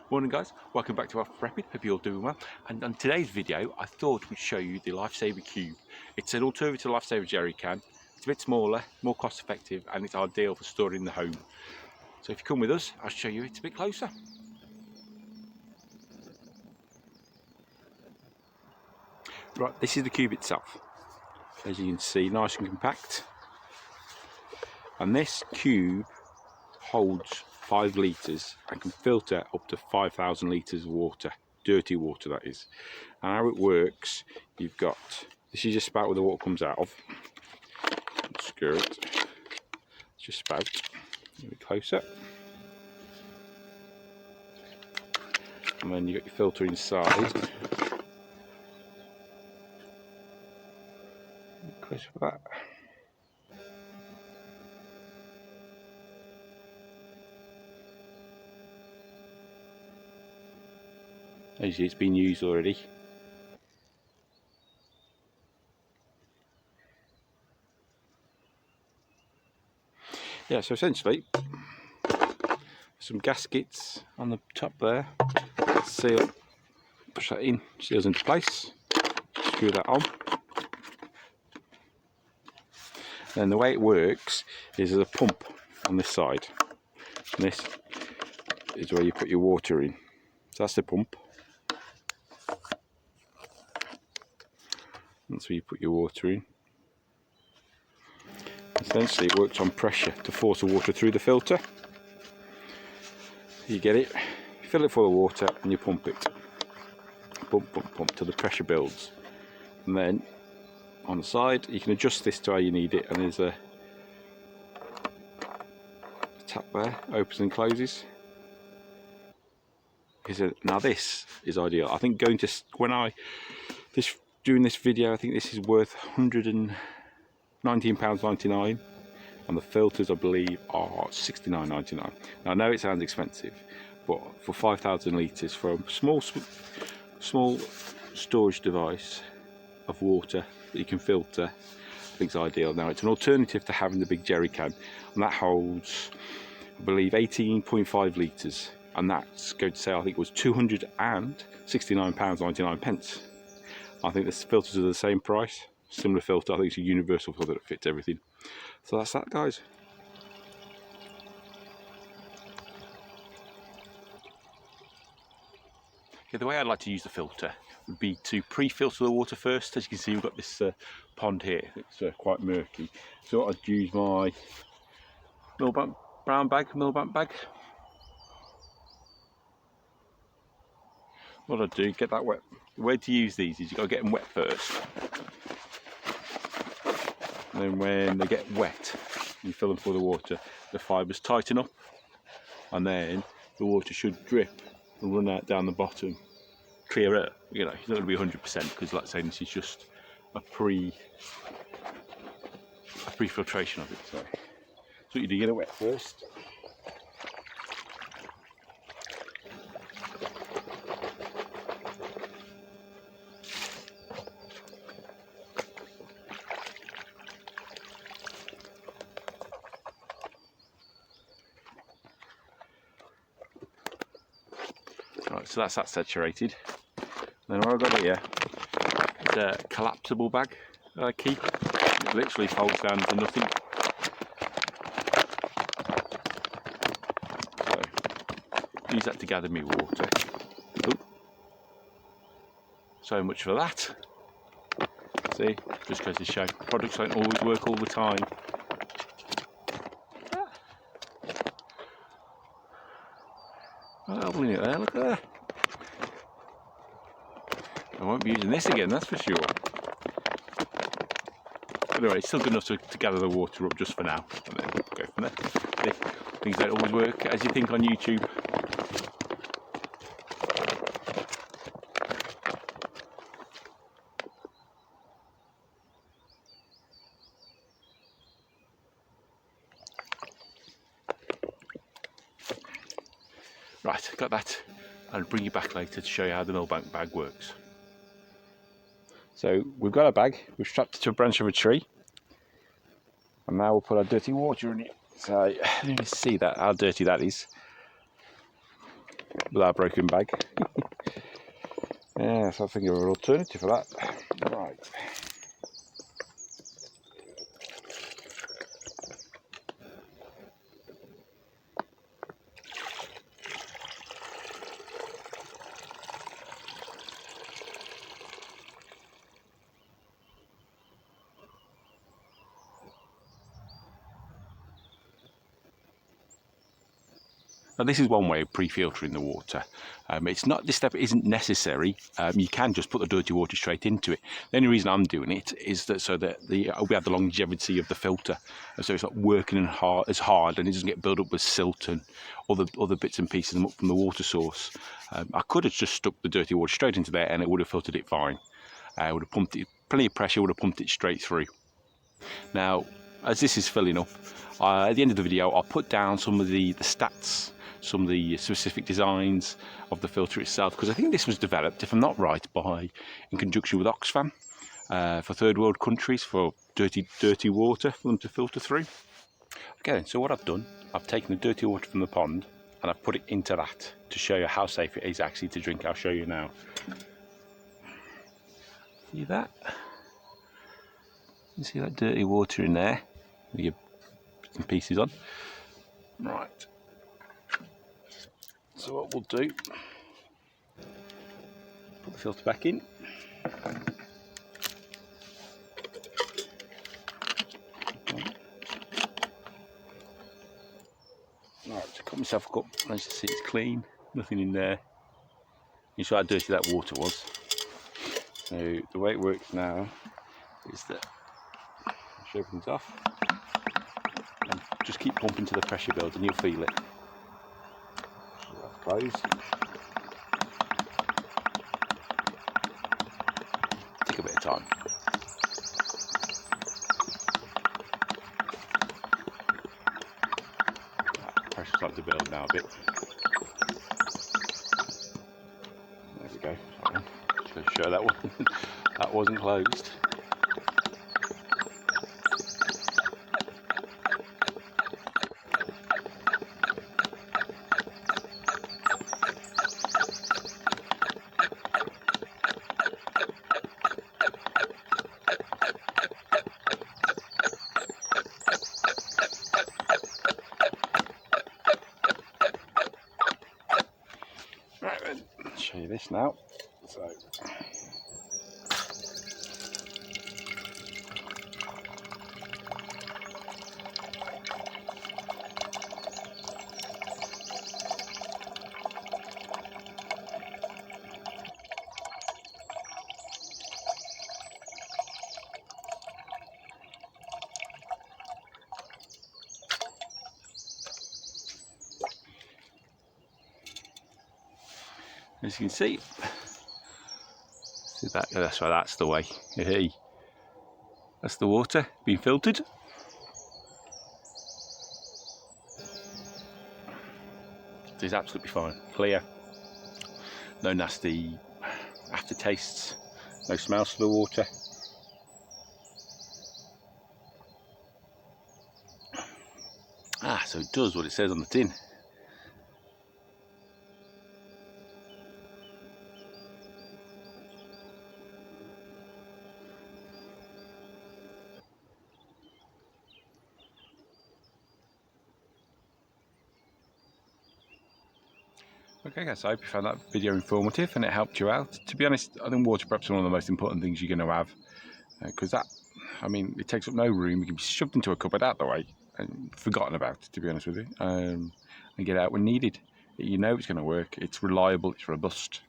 Morning guys, welcome back to our Rapid. Hope you're all doing well. And on today's video I thought we'd show you the LifeSaver Cube. It's an alternative to the LifeSaver jerry can. It's a bit smaller, more cost effective, and it's ideal for storing in the home. So if you come with us, I'll show you it a bit closer. Right, this is the cube itself. As you can see, nice and compact. And this cube holds 5 litres and can filter up to 5,000 litres of water, dirty water that is. And how it works, you've got, this is your spout where the water comes out of. Screw it, it's your spout, a bit closer. And then you've got your filter inside. Close for that. As you see, it's been used already. Yeah, so essentially, some gaskets on the top there, seal, push that in, seals into place, screw that on. Then the way it works is there's a pump on this side, and this is where you put your water in. So that's the pump. That's where you put your water in. Essentially it works on pressure to force the water through the filter. You get it, you fill it full of water and you pump it. Pump, pump, pump till the pressure builds. And then on the side you can adjust this to how you need it, and there's a tap there, opens and closes. Now this is ideal. I think going to, doing this video, I think this is worth £119.99, and the filters I believe are £69.99. Now I know it sounds expensive, but for 5,000 litres for a small storage device of water that you can filter, I think it's ideal. Now it's an alternative to having the big jerry can, and that holds I believe 18.5 litres, and that's going to say I think it was £269.99. I think the filters are the same price, similar filter. I think it's a universal filter that fits everything. So that's that, guys. Okay, the way I'd like to use the filter would be to pre-filter the water first. As you can see, we've got this pond here. It's quite murky. So I'd use my millbank bag. What I'd do, get that wet. The way to use these is you've got to get them wet first. And then when they get wet, you fill them full of water, the fibres tighten up, and then the water should drip and run out down the bottom clearer. You know, it's not going to be 100% because, like I say, this is just a pre-filtration of it. So what you do, you get it wet first. Right, so that's that saturated. Then what I've got here is a collapsible bag that I keep. It literally folds down to nothing. So use that to gather me water. Ooh. So much for that. See, just goes to show products don't always work all the time. I'll leave it there, look at that. I won't be using this again, that's for sure. Anyway, it's still good enough to gather the water up just for now, and then go from there. Things don't always work as you think on YouTube. Right, got that. I'll bring you back later to show you how the millbank bag works. So we've got a bag, we've strapped it to a branch of a tree, and now we'll put our dirty water in it. So you can see that how dirty that is. with our broken bag. Yeah, so I think of an alternative for that. Right. Now this is one way of pre-filtering the water. It's not, this step isn't necessary. You can just put the dirty water straight into it. The only reason I'm doing it is that so that we have the longevity of the filter, so it's not working as hard, and it doesn't get built up with silt and other bits and pieces from the water source. I could have just stuck the dirty water straight into there and it would have filtered it fine. I would have pumped it, plenty of pressure, would have pumped it straight through. Now, as this is filling up, at the end of the video I'll put down some of the stats, some of the specific designs of the filter itself, because I think this was developed, if I'm not right, in conjunction with Oxfam for third world countries, for dirty water for them to filter through. Okay, so what I've done, I've taken the dirty water from the pond and I've put it into that to show you how safe it is actually to drink. I'll show you now. See that? You see that dirty water in there with your bits and pieces on? Right. So what we'll do, put the filter back in. Right, so cut myself a cup. As you see, it's clean, nothing in there. You saw how dirty that water was. So the way it works now is that push everything's off and just keep pumping till the pressure builds and you'll feel it. So that's closed. Take a bit of time. Pressure's starting to build now a bit. There we go. Just going to show that one. That wasn't closed. Right then, I'll show you this now. So as you can see that, that's why that's the way. Hey, that's the water being filtered. It's absolutely fine, clear, no nasty aftertastes, no smells to the water. So it does what it says on the tin. Okay guys, I hope you found that video informative and it helped you out. To be honest, I think water prep's one of the most important things you're going to have, because that, I mean, it takes up no room. You can be shoved into a cupboard out the way and forgotten about, to be honest with you, and get out when needed. You know it's going to work, it's reliable, it's robust.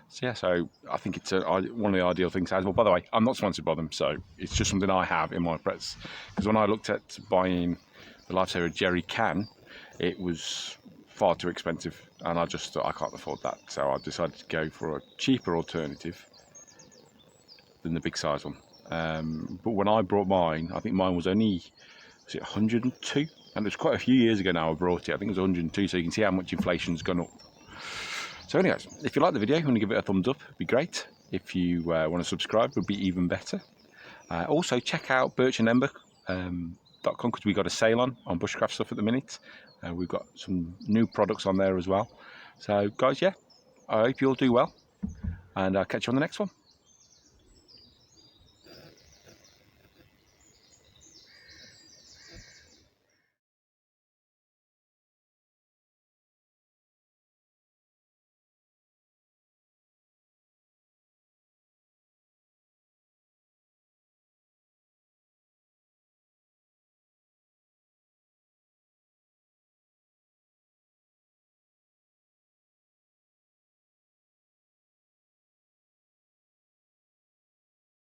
So yeah, so I think it's one of the ideal things as well. By the way, I'm not sponsored by them, so it's just something I have in my press. Because when I looked at buying the LifeSaver Jerry can, it was far too expensive, and I just thought I can't afford that, so I decided to go for a cheaper alternative than the big size one. But when I brought mine, I think mine was only, was it 102? And it was quite a few years ago now I brought it. I think it was 102, so you can see how much inflation's gone up. So anyways, if you like the video, you want to give it a thumbs up, it'd be great. If you want to subscribe, it would be even better. Also check out birchandember.com, because we got a sale on bushcraft stuff at the minute. We've got some new products on there as well. So guys, yeah, I hope you all do well, and I'll catch you on the next one.